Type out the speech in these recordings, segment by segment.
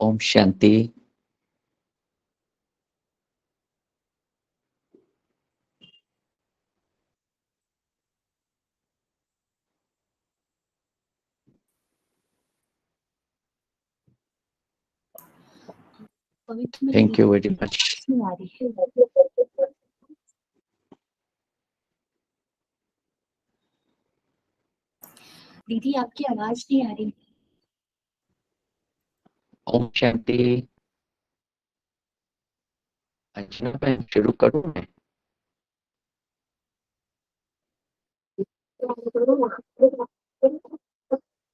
ओम शांति। Thank you very much. दीदी आपकी आवाज नहीं आ रही। ओम शांति। अच्छा मैं शुरू करूँ मैं?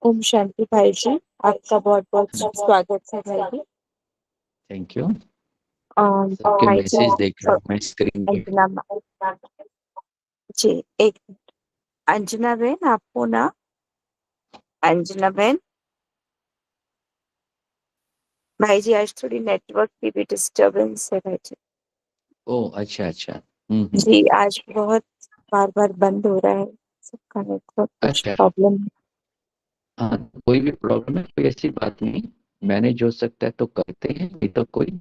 ओम शांति भाई जी, आपका बहुत बहुत स्वागत है भाई जी। Thank you. सबके भाई मैसेज देख रहा हूँ मैं स्क्रीन पे। अंजना जी, एक अंजना बहन आपको ना, अंजना बहन भाई जी आज थोड़ी नेटवर्क की भी डिस्टरबेंस है भाई जी। ओह अच्छा अच्छा। जी आज बहुत बार बार बंद हो रहा है सबका नेटवर्क, कुछ अच्छा प्रॉब्लम है। हाँ, कोई भी प्रॉब्लम है, कोई ऐसी बात नहीं। मैनेज हो सकता है तो करते हैं, नहीं तो कोई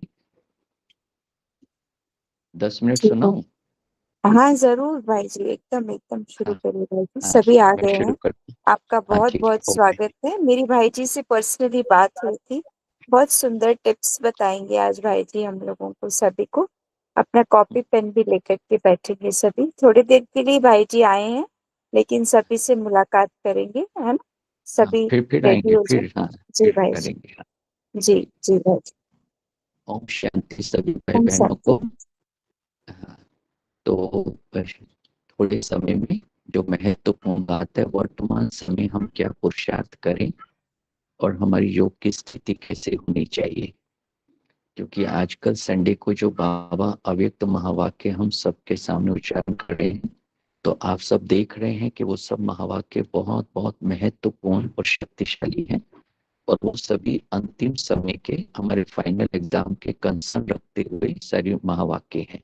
10 मिनट ठीक है, सुनाऊं? हाँ जरूर भाई जी, एकदम एकदम शुरू हाँ करिए भाई जी, हाँ, सभी आ मैं गए शुरू हैं। करता हूँ। आपका हाँ बहुत ठीक है, बहुत ओके। स्वागत है। मेरी भाई जी से पर्सनली बात हुई थी, बहुत सुंदर टिप्स बताएंगे आज भाई जी हम लोगों को सभी को। अपना कॉपी पेन भी लेकर के बैठेंगे सभी, थोड़ी देर के लिए भाई जी आए हैं लेकिन सभी से मुलाकात करेंगे, है ना? हाँ सभी फिर रेडी आएंगे, हो जाए। फिर हाँ जी फिर भाई जी, करेंगे। हाँ जी ठीक। जी भाई जी। ओम शांति सभी भाई हम बहनों सब को। हाँ, तो बस थोड़े समय में जो महत्वपूर्ण बात है, वर्तमान समय हम क्या पुरुषार्थ करें और हमारी योग की स्थिति कैसे होनी चाहिए। क्योंकि आजकल संडे को जो बाबा अव्यक्त महावाक्य हम सबके सामने उच्चारण कर रहे हैं, तो आप सब देख रहे हैं कि वो सब महावाक्य बहुत बहुत महत्वपूर्ण और शक्तिशाली हैं। और वो सभी अंतिम समय के हमारे फाइनल एग्जाम के कंसर्न रखते हुए सारे महावाक्य हैं।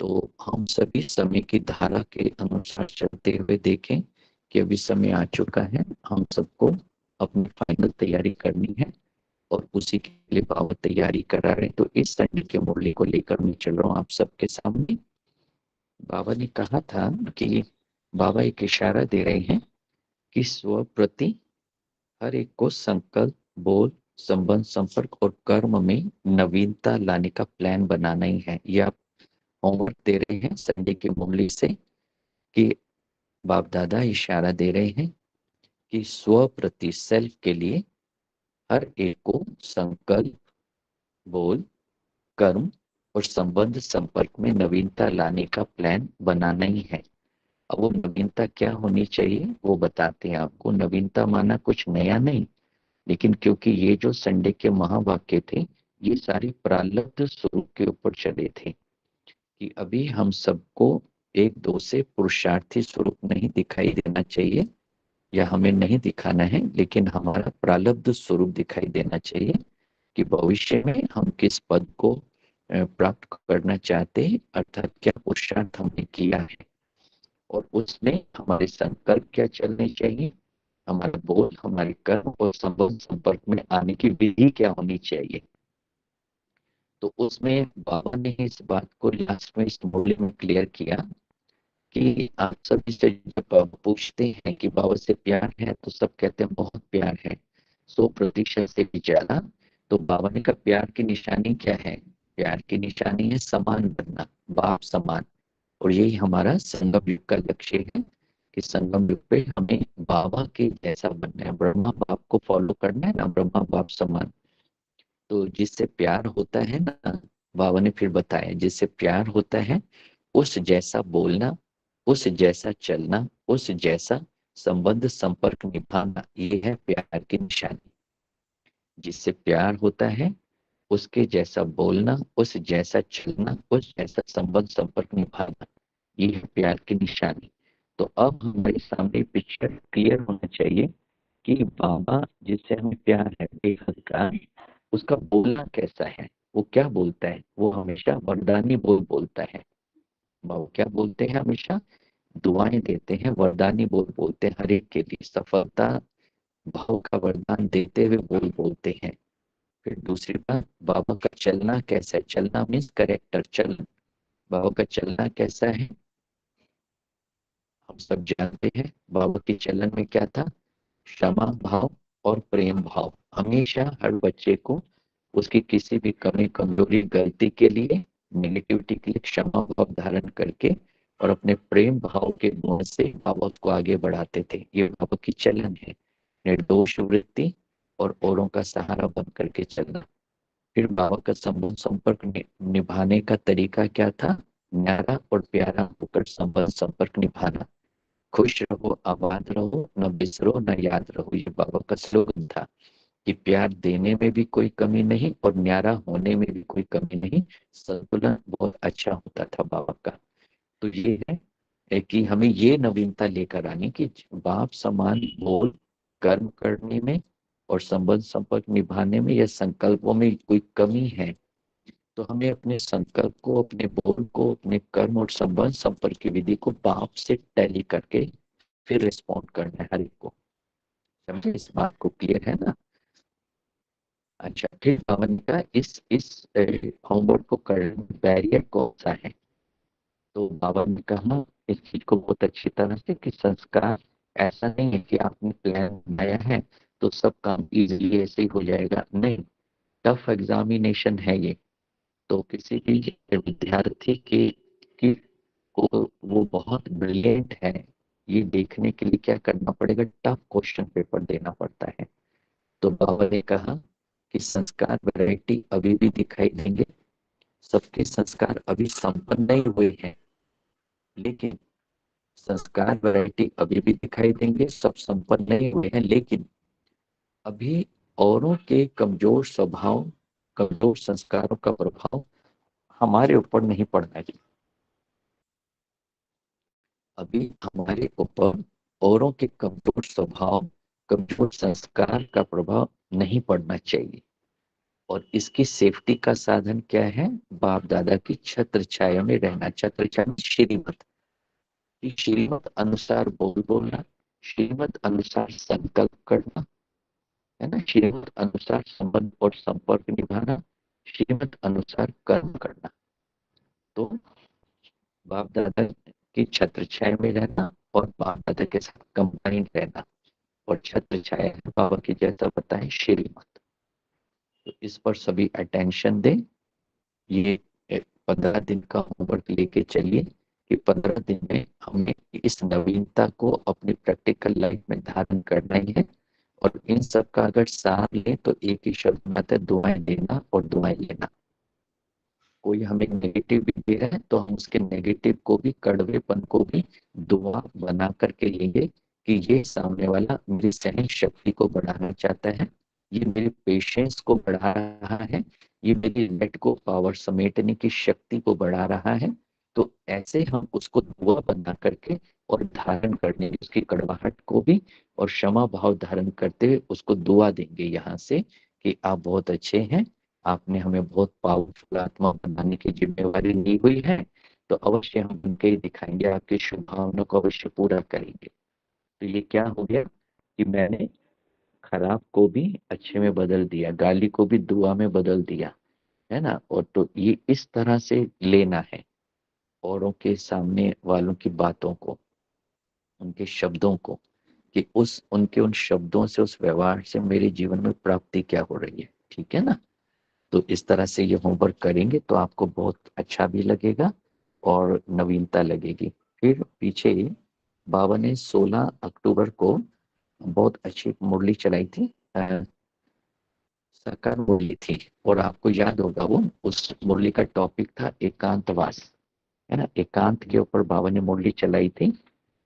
तो हम सभी समय की धारा के अनुसार चलते हुए देखें कि अभी समय आ चुका है, हम सबको अपनी फाइनल तैयारी करनी है और उसी के लिए बाबा तैयारी करा रहे हैं। तो इस संडे के मुरली को लेकर मैं चल रहा हूँ आप सबके सामने। बाबा ने कहा था कि बाबा एक इशारा दे रहे हैं कि स्व प्रति हर एक को संकल्प, बोल, संबंध, संपर्क और कर्म में नवीनता लाने का प्लान बनाना ही है। ये आप होमवर्क दे रहे हैं संडे की मुरली से, कि बाप दादा इशारा दे रहे हैं कि स्व प्रति सेल्फ के लिए हर एक को संकल्प, बोल, कर्म और संबंध संपर्क में नवीनता लाने का प्लान बनाना ही है। अब वो नवीनता क्या होनी चाहिए वो बताते हैं आपको। नवीनता माना कुछ नया नहीं, लेकिन क्योंकि ये जो संडे के महावाक्य थे, ये सारे प्रारब्ध स्वरूप के ऊपर चले थे कि अभी हम सबको एक दो से पुरुषार्थी स्वरूप नहीं दिखाई देना चाहिए, या हमें नहीं दिखाना है, लेकिन हमारा प्रारब्ध स्वरूप दिखाई देना चाहिए कि भविष्य में हम किस पद को प्राप्त करना चाहते हैं, अर्थात क्या पुरुषार्थ हमने किया है और उसमें हमारे संकल्प क्या चलने चाहिए, हमारा बोल, हमारे कर्म और संबंध संपर्क में आने की विधि क्या होनी चाहिए। तो उसमें बाबा ने इस बात को लास्ट में इस मुरली में क्लियर किया कि आप सभी से जब पूछते हैं कि बाबा से प्यार है तो सब कहते हैं बहुत प्यार है, 100% से भी ज्यादा। तो बाबा ने कहा प्यार की निशानी क्या है? प्यार की निशानी है समान बनना, बाप समान। और यही हमारा संगम युग का लक्ष्य है कि संगम युग पे हमें बाबा के जैसा बनना है, ब्रह्मा बाप को फॉलो करना है ना, ब्रह्मा बाप समान। तो जिससे प्यार होता है ना, बाबा ने फिर बताया, जिससे प्यार होता है उस जैसा बोलना, उस जैसा चलना, उस जैसा संबंध संपर्क निभाना, ये है प्यार की निशानी। जिससे प्यार होता है उसके जैसा बोलना, उस जैसा चलना, उस जैसा संबंध संपर्क निभाना, ये है प्यार की निशानी। तो अब हमारे सामने पिक्चर क्लियर होना चाहिए कि बाबा जिससे हमें प्यार है बेहद का, उसका बोलना कैसा है, वो क्या बोलता है? वो हमेशा वरदानी बोल बोलता है। बाबा क्या बोलते हैं? हमेशा दुआएं देते हैं, वरदानी बोल बोलते हैं, हर एक के लिए सफलता भाव का वरदान देते हुए बोल बोलते हैं। फिर दूसरी बात, बाबा का चलना कैसा है? चलना मीन्स करेक्टर, चलन। बाबा का चलना कैसा है? हम सब जानते हैं बाबा के चलन में क्या था? क्षमा भाव और प्रेम भाव। हमेशा हर बच्चे को उसकी किसी भी कमी कमजोरी गलती के लिए, नेगेटिविटी के लिए क्षमा भाव धारण करके और अपने प्रेम भाव के गुण से बाबा को आगे बढ़ाते थे। ये बाबा की चलन है, निर्दोष वृत्ति और औरों का सहारा बन करके चलना। फिर बाबा का संबंध संपर्क निभाने का तरीका क्या था? न्यारा और प्यारा होकर संबंध संपर्क निभाना। खुश रहो, आबाद रहो, न बिसरो न याद रहो, ये बाबा का स्लोगन था। कि प्यार देने में भी कोई कमी नहीं और न्यारा होने में भी कोई कमी नहीं, संतुलन बहुत अच्छा होता था बाबा का। तो ये है कि हमें ये नवीनता लेकर आनी कि बाप समान बोल कर्म करने में और संबंध संपर्क निभाने में या संकल्पों में कोई कमी है, तो हमें अपने संकल्प को, अपने बोल को, अपने कर्म और संबंध संपर्क की विधि को बाप से टैली करके फिर रिस्पॉन्ड करना है हर एक को। समझे? इस बात को क्लियर है ना? अच्छा, फिर पवन का इस होमवर्क को करने में बैरियर कौन सा है? तो बाबा ने कहा इस चीज को बहुत अच्छी तरह से कि संस्कार ऐसा नहीं है कि आपने प्लान बनाया है तो सब काम इजीली ऐसे ही हो जाएगा, नहीं। टफ एग्जामिनेशन है ये। तो किसी भी विद्यार्थी की को वो बहुत ब्रिलियंट है ये देखने के लिए क्या करना पड़ेगा? टफ क्वेश्चन पेपर देना पड़ता है। तो बाबा ने कहा कि संस्कार वैरायटी अभी भी दिखाई देंगे, सबके संस्कार अभी संपन्न नहीं हुए हैं, लेकिन संस्कार वैरायटी अभी भी दिखाई देंगे, सब संपन्न नहीं हुए हैं, लेकिन अभी औरों के कमजोर स्वभाव, कमजोर संस्कारों का प्रभाव हमारे ऊपर नहीं पड़ना चाहिए। अभी हमारे ऊपर औरों के कमजोर स्वभाव, कमजोर संस्कार का प्रभाव नहीं पड़ना चाहिए। और इसकी सेफ्टी का साधन क्या है? बाप दादा की छत्र छाया में रहना। छत्र छाया श्रीमत, श्रीमत अनुसार बोल बोलना, श्रीमत अनुसार संकल्प करना, है ना, श्रीमत अनुसार संबंध और संपर्क निभाना, श्रीमत अनुसार कर्म करना। तो बाप दादा की छत्र छाया में रहना और बाप दादा के साथ कंबाइंड रहना। और छत्र छाया है बाबा की, जैसा बताएं, श्रीमत। तो इस पर सभी अटेंशन दें। ये 15 दिन का होमवर्क लेके चलिए कि 15 दिन में हमें इस नवीनता को अपनी प्रैक्टिकल लाइफ में धारण करना ही है। और इन सब का अगर सार लें तो एक ही शब्द में आता है, दुआएं देना और दुआएं लेना। कोई हमें नेगेटिव भी दे रहा है तो हम उसके नेगेटिव को भी, कड़वेपन को भी दुआ बना करके लेंगे कि ये सामने वाला मेरी सहन शक्ति को बढ़ाना चाहता है, ये मेरे पेशेंस को बढ़ा रहा है, ये मेरी लेट को पावर समेटने की शक्ति को बढ़ा रहा है। तो ऐसे हम उसको दुआ बना करके और धारण करने उसकी कड़वाहट को भी और क्षमा भाव धारण करते हुए उसको दुआ देंगे यहाँ से कि आप बहुत अच्छे हैं, आपने हमें बहुत पावरफुल आत्मा बनाने की जिम्मेवारी ली हुई है, तो अवश्य हम उनके ही दिखाएंगे, आपकी शुभकामनाओं को अवश्य पूरा करेंगे। तो ये क्या हो गया कि मैंने खराब को भी अच्छे में बदल दिया, गाली को भी दुआ में बदल दिया, है ना। और तो ये इस तरह से लेना है औरों के सामने वालों की बातों को, उनके शब्दों को, कि उस उनके उन शब्दों से, उस व्यवहार से मेरे जीवन में प्राप्ति क्या हो रही है। ठीक है ना? तो इस तरह से ये होमवर्क करेंगे तो आपको बहुत अच्छा भी लगेगा और नवीनता लगेगी। फिर पीछे बाबा ने 16 अक्टूबर को बहुत अच्छी मुरली चलाई थी, साकार मुरली थी। और आपको याद होगा वो, उस मुरली का टॉपिक था एकांतवास, है ना। एकांत के ऊपर बाबा ने मुरली चलाई थी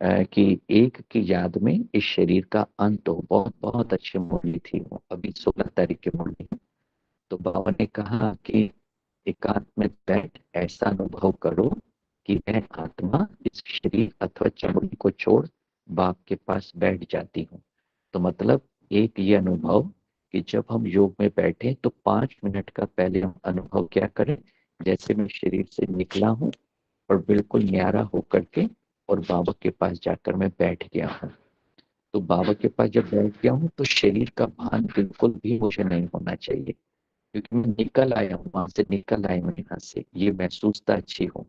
कि एक की याद में इस शरीर का अंत हो। बहुत बहुत अच्छी मुरली थी वो, अभी 16 तारीख की मुरली। तो बाबा ने कहा कि एकांत में बैठ ऐसा अनुभव करो कि मैं आत्मा इस शरीर अथवा चमड़ी को छोड़ बाप के पास बैठ जाती हूँ। तो मतलब एक ये अनुभव कि जब हम योग में बैठे तो 5 मिनट का पहले हम अनुभव क्या करें, जैसे मैं शरीर से निकला हूँ और बिल्कुल न्यारा होकर के और बाबा के पास जाकर मैं बैठ गया हूँ। तो बाबा के पास जब बैठ गया हूँ तो शरीर का भान बिल्कुल भी मुझे नहीं होना चाहिए। क्योंकि मैं निकल आया हूँ वहां से, निकल आया हूँ यहाँ से, ये महसूसता अच्छी हूँ।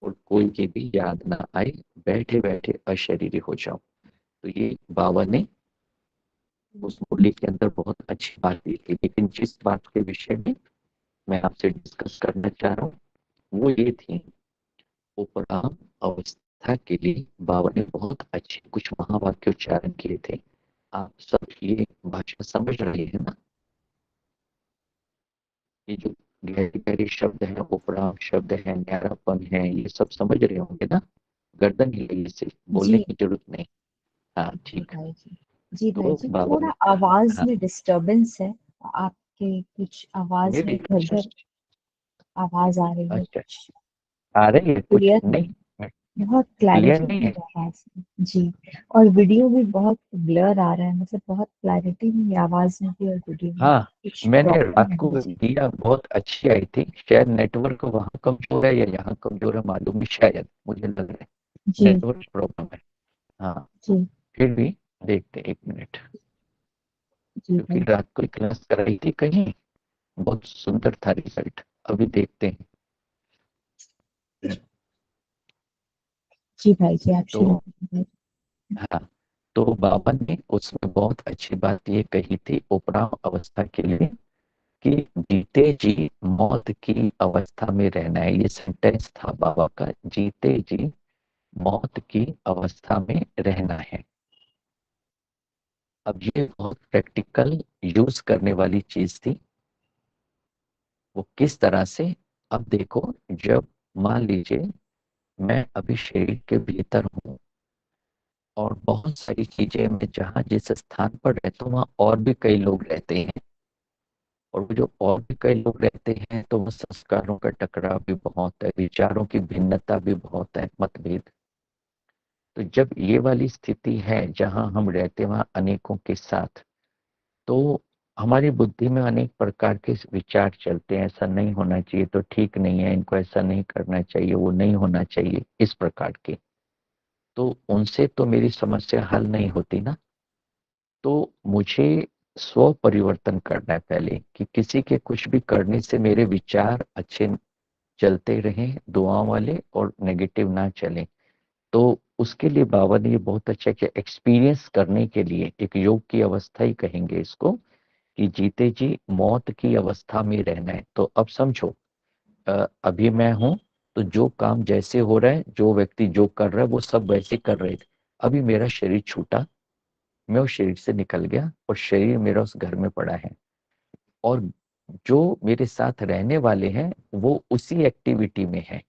और कोई की भी याद ना आए, बैठे बैठे अशरीरी हो जाओ। तो ये बाबा ने उस मुरली के अंदर बहुत अच्छी बात दी थी। लेकिन जिस बात के विषय में मैं आपसे डिस्कस करना चाह रहा हूँ वो ये थी, उपराम अवस्था के लिए बाबा ने बहुत अच्छे कुछ महावाक्य उच्चारण किए थे। आप सब ये भाषा समझ रहे हैं ना? ये जो गहरी गहरी शब्द है, उपराम शब्द है, न्यारापन है, ये सब समझ रहे होंगे ना? गर्दन हिलाइए, सिर्फ बोलने जी की जरूरत नहीं। हाँ जी ठीक। भाई जी। जी भाई तो जी, बाबा थोड़ा ने, आवाज हाँ में डिस्टर्बेंस है। आपके कुछ आवाज में मेरी, इधर उधर आवाज आ रही है अच्छा कुछ। आ रही है कुछ क्लियर नहीं? बहुत क्लियर क्लैरिटी नहीं नहीं है? है आवाज में जी। और वीडियो भी बहुत ब्लर आ रहा है, मतलब बहुत क्लैरिटी नहीं है आवाज में भी और वीडियो में हाँ, भी, कुछ मैंने प्रॉब्लम रात है को जी। किया, बहुत अच्छी आई थी। शायद नेटवर्क वहां कमजोर है या यहाँ कमजोर है, मालूम नहीं, शायद मुझे लग रहा है जी नेटवर्क प्रॉब्लम है। हाँ, जी फिर भी देखते एक मिनट। जी क्योंकि भाई। रात को क्लास कराई थी कहीं, बहुत सुंदर था रिजल्ट। अभी देखते हैं। जी भाई जी, आप शुरू तो कीजिए। हाँ, तो बाबा ने उसमें बहुत अच्छी बात ये कही थी उपराम अवस्था के लिए, कि जीते जी मौत की अवस्था में रहना है। ये सेंटेंस था बाबा का, जीते जी मौत की अवस्था में रहना है। अब ये बहुत प्रैक्टिकल यूज करने वाली चीज थी। वो किस तरह से? अब देखो, जब मान लीजिए मैं अभी शरीर के भीतर हूँ और बहुत सारी चीजें, मैं जहाँ जिस स्थान पर रहता हूँ वहाँ और भी कई लोग रहते हैं, और वो जो और भी कई लोग रहते हैं तो वो संस्कारों का टकराव भी बहुत है, विचारों की भिन्नता भी बहुत है, मतभेद। तो जब ये वाली स्थिति है जहाँ हम रहते हैं वहाँ अनेकों के साथ, तो हमारी बुद्धि में अनेक प्रकार के विचार चलते हैं, ऐसा नहीं होना चाहिए तो ठीक नहीं है, इनको ऐसा नहीं करना चाहिए, वो नहीं होना चाहिए, इस प्रकार के। तो उनसे तो मेरी समस्या हल नहीं होती ना। तो मुझे स्व परिवर्तन करना है पहले, कि किसी के कुछ भी करने से मेरे विचार अच्छे चलते रहें, दुआओं वाले, और नेगेटिव ना चले। तो उसके लिए बाबा ने ये बहुत अच्छा किया, एक्सपीरियंस करने के लिए एक योग की अवस्था ही कहेंगे इसको, कि जीते जी मौत की अवस्था में रहना है। तो अब समझो, अभी मैं हूं, तो जो काम जैसे हो रहा है, जो व्यक्ति जो कर रहा है, वो सब वैसे कर रहे थे। अभी मेरा शरीर छूटा, मैं उस शरीर से निकल गया और शरीर मेरा उस घर में पड़ा है, और जो मेरे साथ रहने वाले हैं वो उसी एक्टिविटी में है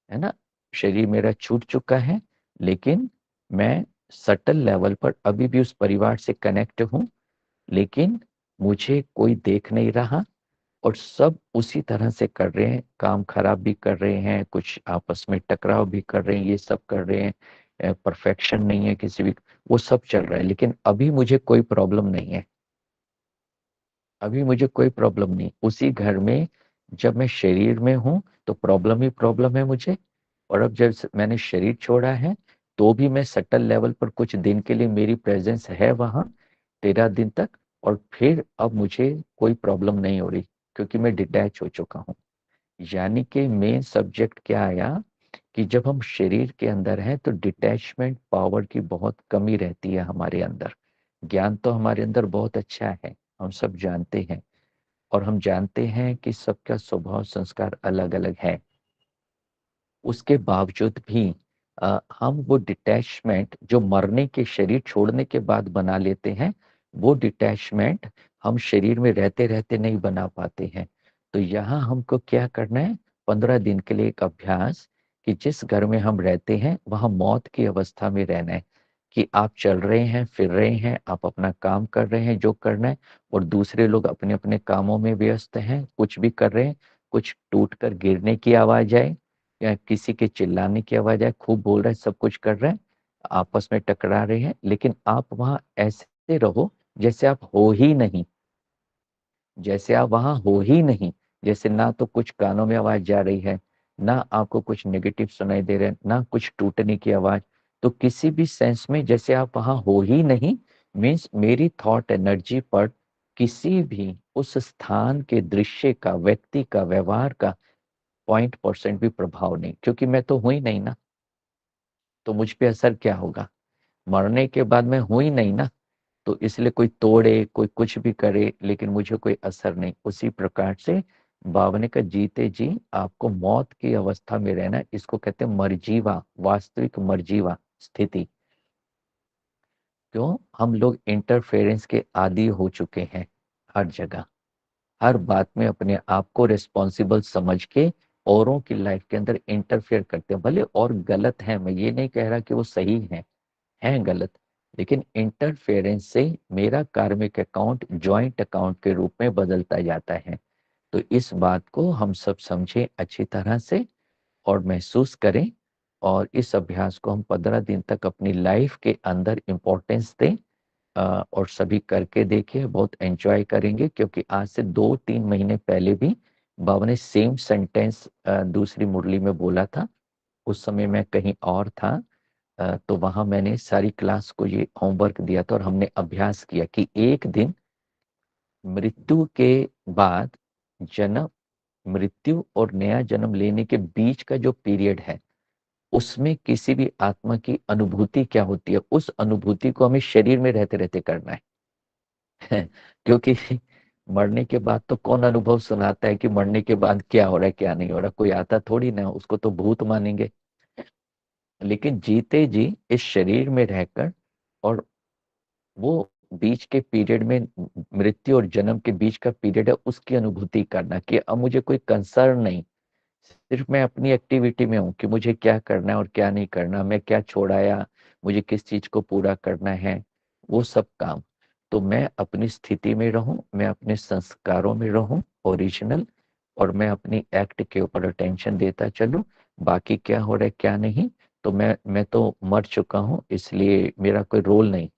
ना? शरीर मेरा छूट चुका है, लेकिन मैं सटल लेवल पर अभी भी उस परिवार से कनेक्ट हूं, लेकिन मुझे कोई देख नहीं रहा, और सब उसी तरह से कर रहे हैं, काम खराब भी कर रहे हैं, कुछ आपस में टकराव भी कर रहे हैं, ये सब कर रहे हैं, परफेक्शन नहीं है किसी भी, वो सब चल रहा है, लेकिन अभी मुझे कोई प्रॉब्लम नहीं है। अभी मुझे कोई प्रॉब्लम नहीं उसी घर में। जब मैं शरीर में हूं तो प्रॉब्लम ही प्रॉब्लम है मुझे, और अब जब मैंने शरीर छोड़ा है तो भी मैं सटल लेवल पर कुछ दिन के लिए मेरी प्रेजेंस है वहां, 13 दिन तक, और फिर अब मुझे कोई प्रॉब्लम नहीं हो रही, क्योंकि मैं डिटैच हो चुका हूँ। यानी कि मेन सब्जेक्ट क्या आया, कि जब हम शरीर के अंदर हैं तो डिटैचमेंट पावर की बहुत कमी रहती है हमारे अंदर। ज्ञान तो हमारे अंदर बहुत अच्छा है, हम सब जानते हैं, और हम जानते हैं कि सबका स्वभाव संस्कार अलग अलग है। उसके बावजूद भी हम वो डिटैचमेंट जो मरने के, शरीर छोड़ने के बाद बना लेते हैं, वो डिटैचमेंट हम शरीर में रहते रहते नहीं बना पाते हैं। तो यहाँ हमको क्या करना है, 15 दिन के लिए एक अभ्यास, कि जिस घर में हम रहते हैं वहां मौत की अवस्था में रहना है, कि आप चल रहे हैं, फिर रहे हैं, आप अपना काम कर रहे हैं जो करना है, और दूसरे लोग अपने अपने कामों में व्यस्त हैं, कुछ भी कर रहे हैं, कुछ टूट कर गिरने की आवाज आए या किसी के चिल्लाने की आवाज आए, खूब बोल रहे हैं, सब कुछ कर रहे हैं, आपस में टकरा रहे हैं, लेकिन आप वहां ऐसे रहो जैसे आप हो ही नहीं, जैसे आप वहां हो ही नहीं। जैसे ना तो कुछ कानों में आवाज जा रही है, ना आपको कुछ नेगेटिव सुनाई दे रहा है, ना कुछ टूटने की आवाज। तो किसी भी सेंस में जैसे आप वहां हो ही नहीं, मीन्स मेरी थॉट एनर्जी पर किसी भी उस स्थान के दृश्य का, व्यक्ति का, व्यवहार का 0% भी प्रभाव नहीं, क्योंकि मैं तो हूं ही नहीं ना, तो मुझ पे असर क्या होगा? मरने के बाद मैं हूं ही नहीं ना, तो इसलिए कोई तोड़े, कोई कुछ भी करे, लेकिन मुझे कोई असर नहीं। उसी प्रकार से बाबा ने कहा, जीते जी आपको मौत की अवस्था में रहना, इसको कहते हैं मरजीवा, वास्तविक मरजीवा स्थिति। क्यों? हम लोग इंटरफेरेंस के आदी हो चुके हैं, हर जगह, हर बात में अपने आप को रिस्पॉन्सिबल समझ के औरों की लाइफ के अंदर इंटरफेयर करते हैं। भले और गलत है, मैं ये नहीं कह रहा कि वो सही है गलत, लेकिन इंटरफेरेंस से मेरा कार्मिक अकाउंट जॉइंट अकाउंट के रूप में बदलता जाता है। तो इस बात को हम सब समझें अच्छी तरह से और महसूस करें, और इस अभ्यास को हम 15 दिन तक अपनी लाइफ के अंदर इम्पोर्टेंस दें, और सभी करके देखिए, बहुत एंजॉय करेंगे। क्योंकि आज से 2-3 महीने पहले भी बाबा ने सेम सेंटेंस दूसरी मुरली में बोला था। उस समय मैं कहीं और था, तो वहां मैंने सारी क्लास को ये होमवर्क दिया था और हमने अभ्यास किया कि एक दिन मृत्यु के बाद जन्म, मृत्यु और नया जन्म लेने के बीच का जो पीरियड है, उसमें किसी भी आत्मा की अनुभूति क्या होती है, उस अनुभूति को हमें शरीर में रहते रहते करना है। क्योंकि मरने के बाद तो कौन अनुभव सुनाता है कि मरने के बाद क्या हो रहा है, क्या नहीं हो रहा, कोई आता थोड़ी ना, उसको तो भूत मानेंगे। लेकिन जीते जी इस शरीर में रहकर, और वो बीच के पीरियड में, मृत्यु और जन्म के बीच का पीरियड है, उसकी अनुभूति करना कि अब मुझे कोई कंसर्न नहीं, सिर्फ मैं अपनी एक्टिविटी में हूँ कि मुझे क्या करना है और क्या नहीं करना, मैं क्या छोड़ाया, मुझे किस चीज को पूरा करना है, वो सब काम। तो मैं अपनी स्थिति में रहूं, मैं अपने संस्कारों में रहूं ओरिजिनल, और मैं अपनी एक्ट के ऊपर अटेंशन देता चलूं, बाकी क्या हो रहा है क्या नहीं, तो मैं तो मर चुका हूं, इसलिए मेरा कोई रोल नहीं।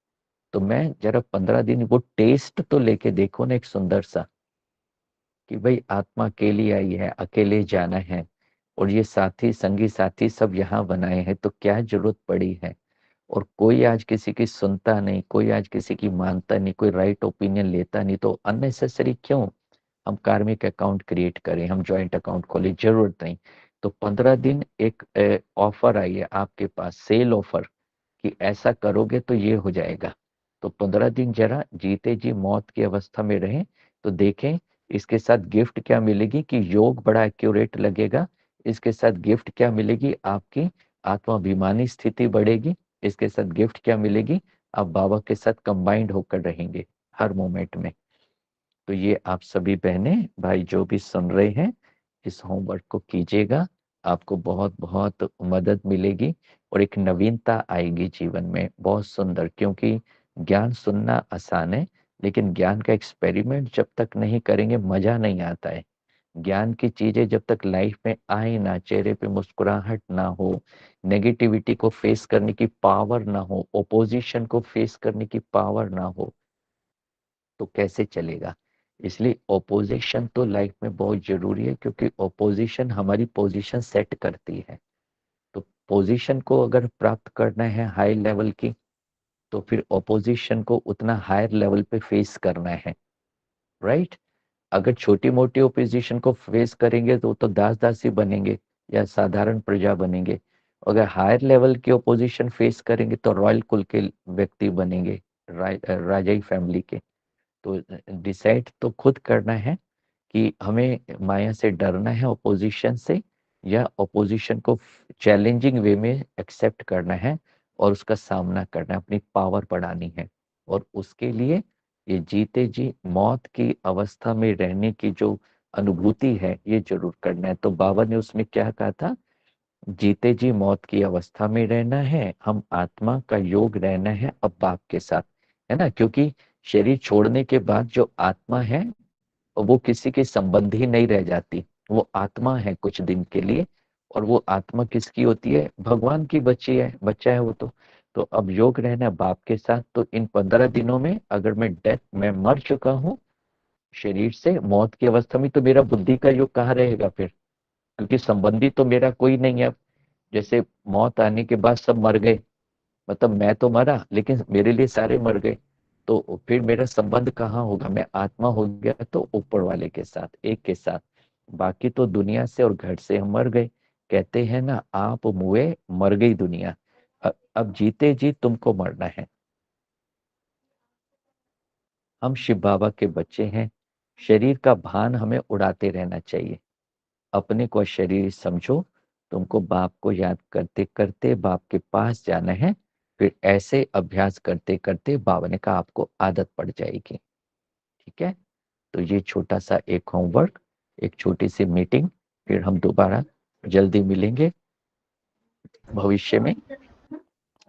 तो मैं जरा 15 दिन वो टेस्ट तो लेके देखो ना, एक सुंदर सा, कि भाई आत्मा अकेली आई है, अकेले जाना है, और ये साथी संगी साथी सब यहाँ बनाए हैं, तो क्या जरूरत पड़ी है? और कोई आज किसी की सुनता नहीं, कोई आज किसी की मानता नहीं, कोई राइट ओपिनियन लेता नहीं, तो अननेसेसरी क्यों हम कार्मिक अकाउंट क्रिएट करें, हम जॉइंट अकाउंट खोलें, जरूरत नहीं। तो 15 दिन एक ऑफर आई है आपके पास, सेल ऑफर, कि ऐसा करोगे तो ये हो जाएगा। तो 15 दिन जरा जीते जी मौत की अवस्था में रहें, तो देखें इसके साथ गिफ्ट क्या मिलेगी, कि योग बड़ा एक्यूरेट लगेगा। इसके साथ गिफ्ट क्या मिलेगी, आपकी आत्माभिमानी स्थिति बढ़ेगी। इसके साथ गिफ्ट क्या मिलेगी, आप बाबा के साथ कंबाइंड होकर रहेंगे हर मोमेंट में। तो ये आप सभी बहनें भाई जो भी सुन रहे हैं, इस होमवर्क को कीजिएगा, आपको बहुत बहुत मदद मिलेगी, और एक नवीनता आएगी जीवन में, बहुत सुंदर। क्योंकि ज्ञान सुनना आसान है, लेकिन ज्ञान का एक्सपेरिमेंट जब तक नहीं करेंगे मजा नहीं आता है। ज्ञान की चीजें जब तक लाइफ में आए ना, चेहरे पे मुस्कुराहट ना हो, नेगेटिविटी को फेस करने की पावर ना हो, ओपोजिशन को फेस करने की पावर ना हो, तो कैसे चलेगा? इसलिए ओपोजिशन तो लाइफ में बहुत जरूरी है, क्योंकि ओपोजिशन हमारी पोजीशन सेट करती है। तो पोजीशन को अगर प्राप्त करना है हाई लेवल की, तो फिर ओपोजिशन को उतना हायर लेवल पे फेस करना है, राइट? अगर छोटी मोटी ओपोजिशन को फेस करेंगे तो दास दासी बनेंगे या साधारण प्रजा बनेंगे। अगर हायर लेवल की ओपोजिशन फेस करेंगे तो रॉयल कुल के व्यक्ति बनेंगे, राजाई फैमिली के। तो डिसाइड तो खुद करना है कि हमें माया से डरना है, ऑपोजिशन से, या ऑपोजिशन को चैलेंजिंग वे में एक्सेप्ट करना है और उसका सामना करना है, अपनी पावर बढ़ानी है। और उसके लिए ये जीते जी मौत की अवस्था में रहने की जो अनुभूति है, ये जरूर करना है। तो बाबा ने उसमें क्या कहा था, जीते जी मौत की अवस्था में रहना है, हम आत्मा का योग रहना है अब बाप के साथ, है ना? क्योंकि शरीर छोड़ने के बाद जो आत्मा है, वो किसी के संबंधी नहीं रह जाती, वो आत्मा है कुछ दिन के लिए। और वो आत्मा किसकी होती है? भगवान की बच्ची है, बच्चा है वो तो अब योग रहना है बाप के साथ। तो इन 15 दिनों में अगर मैं मर चुका हूँ शरीर से मौत की अवस्था में, तो मेरा बुद्धि का योग कहाँ रहेगा फिर? क्योंकि संबंधी तो मेरा कोई नहीं है। जैसे मौत आने के बाद सब मर गए, मतलब मैं तो मरा लेकिन मेरे लिए सारे मर गए, तो फिर मेरा संबंध कहाँ होगा? मैं आत्मा हो गया तो ऊपर वाले के साथ, एक के साथ। बाकी तो दुनिया से और घर से हम मर गए। कहते हैं ना, आप मुए मर गई दुनिया। अब जीते जी तुमको मरना है। हम शिव बाबा के बच्चे हैं। शरीर का भान हमें उड़ाते रहना चाहिए। अपने को शरीर समझो। तुमको बाप को याद करते करते बाप के पास जाना है। फिर ऐसे अभ्यास करते करते बाबा ने कहा आपको आदत पड़ जाएगी। ठीक है, तो ये छोटा सा एक होमवर्क, एक छोटी सी मीटिंग। फिर हम दोबारा जल्दी मिलेंगे भविष्य में।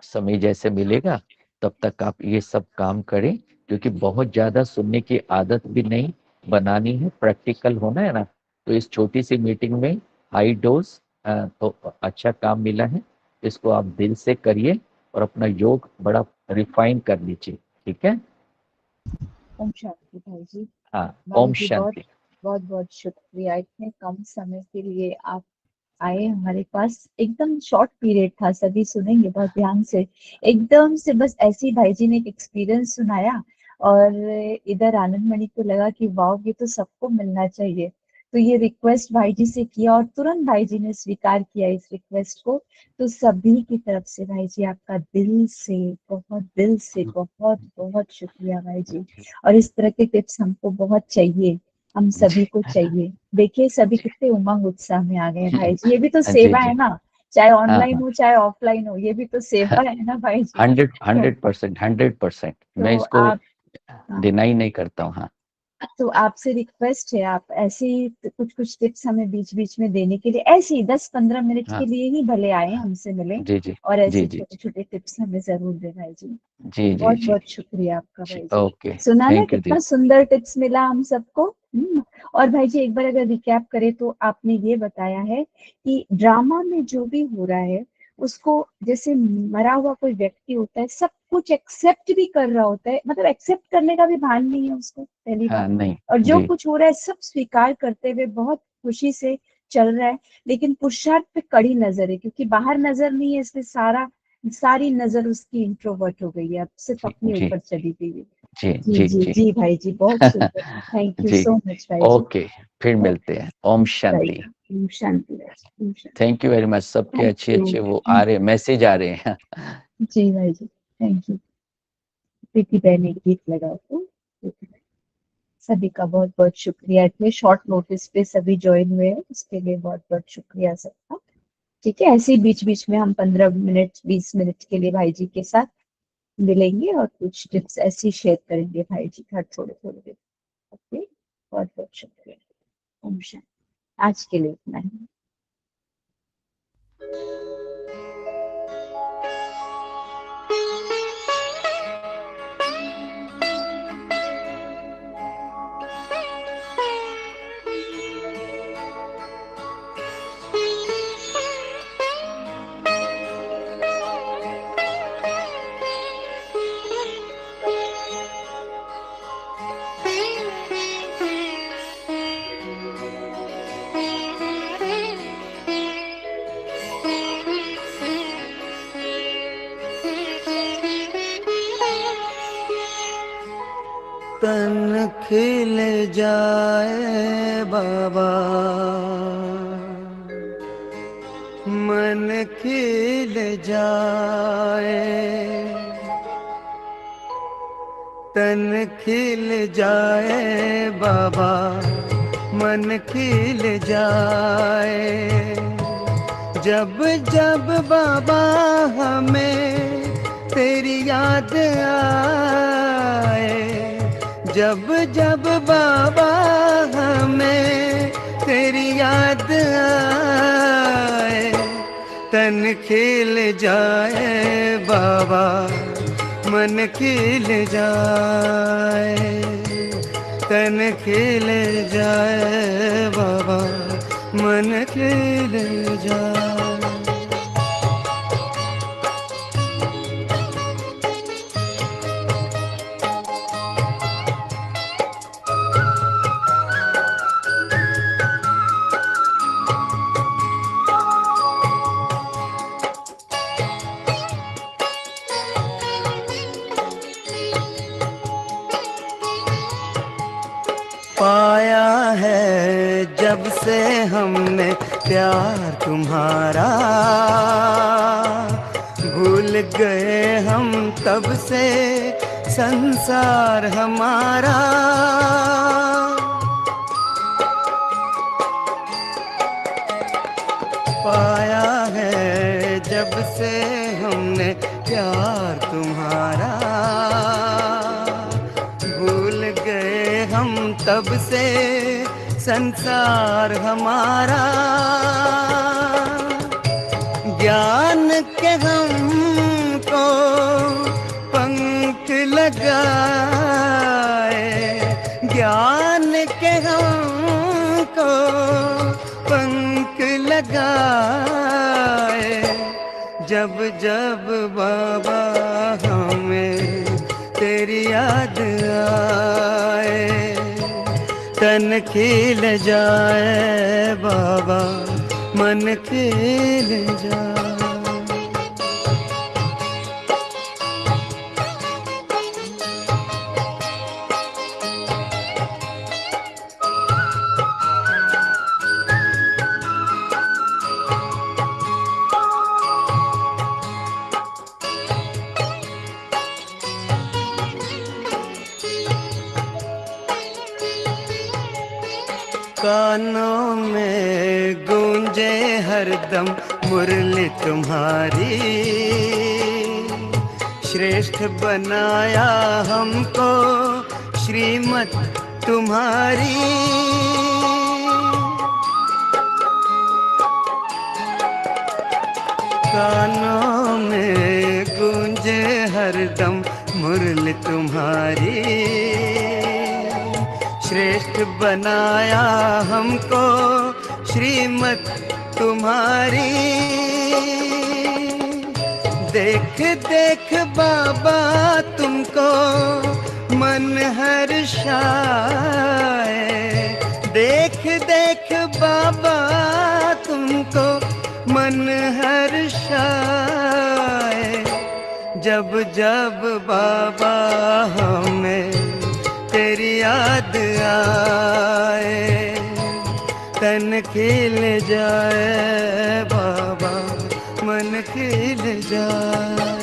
समय जैसे मिलेगा तब तक आप ये सब काम करें, क्योंकि बहुत ज्यादा सुनने की आदत भी नहीं बनानी है, प्रैक्टिकल होना है ना। तो इस छोटी सी मीटिंग में हाई डोज तो अच्छा काम मिला है। इसको आप दिल से करिए और अपना योग बड़ा रिफाइन कर लीजिए। ठीक है। ओम शांति भाई जी। हाँ, भाई ओम जी बहुत शांति। बहुत बहुत शुक्रिया, इतने कम समय के लिए आप आए हमारे पास। एकदम शॉर्ट पीरियड था, सभी सुनेंगे बहुत ध्यान से। एकदम से बस ऐसे ही भाई जी ने एक एक्सपीरियंस सुनाया और इधर आनंद मणि को लगा कि वाह, ये तो सबको मिलना चाहिए। तो ये रिक्वेस्ट भाई जी से किया और तुरंत भाई जी ने स्वीकार किया इस रिक्वेस्ट को। तो सभी की तरफ से भाई जी आपका दिल से बहुत बहुत शुक्रिया भाई जी। और इस तरह के टिप्स हमको बहुत चाहिए, हम सभी को चाहिए। देखिए सभी कितने उमंग उत्साह में आ गए हैं भाई जी, ये भी तो जी सेवा है जी। ना। चाहे हाँ ऑनलाइन हाँ, हो चाहे ऑफलाइन हो, ये भी तो सेवा है ना भाई जी। 100%, 100%, मैं तो इसको आप, हाँ, डिनाई नहीं करता हूँ। हाँ तो आपसे रिक्वेस्ट है, आप ऐसे ही कुछ कुछ टिप्स हमें बीच बीच में देने के लिए, ऐसे ही 10-15 मिनट के हाँ। लिए ही भले आए हमसे मिले, जी जी और जी ऐसे जी छोटे छोटे टिप्स हमें जरूर दे भाई जी। जी जी बहुत जी बहुत शुक्रिया आपका जी। भाई जी। ओके, सुना ना थैंक यू कितना दी। सुंदर टिप्स मिला हम सबको। और भाई जी एक बार अगर रिकैप करें तो आपने ये बताया है कि ड्रामा में जो भी हो रहा है उसको, जैसे मरा हुआ कोई व्यक्ति होता है, सब कुछ एक्सेप्ट भी कर रहा होता है, मतलब एक्सेप्ट करने का भी भान नहीं है उसको, पहली बात। हाँ नहीं। और जो जी कुछ हो रहा है सब स्वीकार करते हुए बहुत खुशी से चल रहा है। लेकिन पुरुषार्थ पे कड़ी नजर है, क्योंकि बाहर नजर नहीं है, इसलिए सारी नजर उसकी इंट्रोवर्ट हो गई है, अब सिर्फ जी अपने जी ऊपर चली गई है। जी जी जी जी जी। जी भाई जी, बहुत सुंदर। थैंक यू जी। सो मच भाई जी। ओके, फिर बहुत मिलते हैं। ओम राइट। शांति। ओम शांति भाई जी, ओम शांति। Thank you very much. सबके थैंक अच्छे यू, अच्छे वो आ थैंक रहे, मैसेज आ रहे हैं। यू जी भाई जी, थैंक यू। प्रीति बहन ने गीत लगा तो सभी का बहुत बहुत शुक्रिया। इतने शॉर्ट नोटिस पे सभी ज्वाइन हुए हैं, उसके लिए बहुत बहुत शुक्रिया सबका। ठीक है, ऐसे ही बीच बीच में हम 15 मिनट 20 मिनट के लिए भाई जी के साथ मिलेंगे और कुछ टिप्स ऐसे ही शेयर करेंगे भाई जी हर थोड़े थोड़े दिन। ओके, बहुत बहुत शुक्रिया। ओम शांति। आज के लिए इतना ही। तन खिल जाए बाबा, मन खिल जाए। तन खिल जाए बाबा, मन खिल जाए। जब जब बाबा हमें तेरी याद आए, जब जब बाबा हमें तेरी याद आए। तन खिल जाए बाबा, मन खिल जाए। तन खिल जाए बाबा, मन खिल जाए। जब से हमने प्यार तुम्हारा, भूल गए हम तब से संसार हमारा। पाया है जब से हमने प्यार तुम्हारा, भूल गए हम तब से संसार हमारा। ज्ञान के हमको पंख लगाए, ज्ञान के हमको पंख लगाए। जब जब बाबा हमें तेरी याद आए, तन खिल जाए बाबा, मन खिल जाए। कानों में गूंजे हरदम मुरली तुम्हारी, श्रेष्ठ बनाया हमको श्रीमत तुम्हारी। कानों में गूंजे हरदम मुरली तुम्हारी, श्रेष्ठ बनाया हमको श्रीमत तुम्हारी। देख देख बाबा तुमको मन हर्षाए, देख देख बाबा तुमको मन हर्षाए। जब जब बाबा हमें तेरी याद आए, तन खिल जाए बाबा, मन खिल जाए।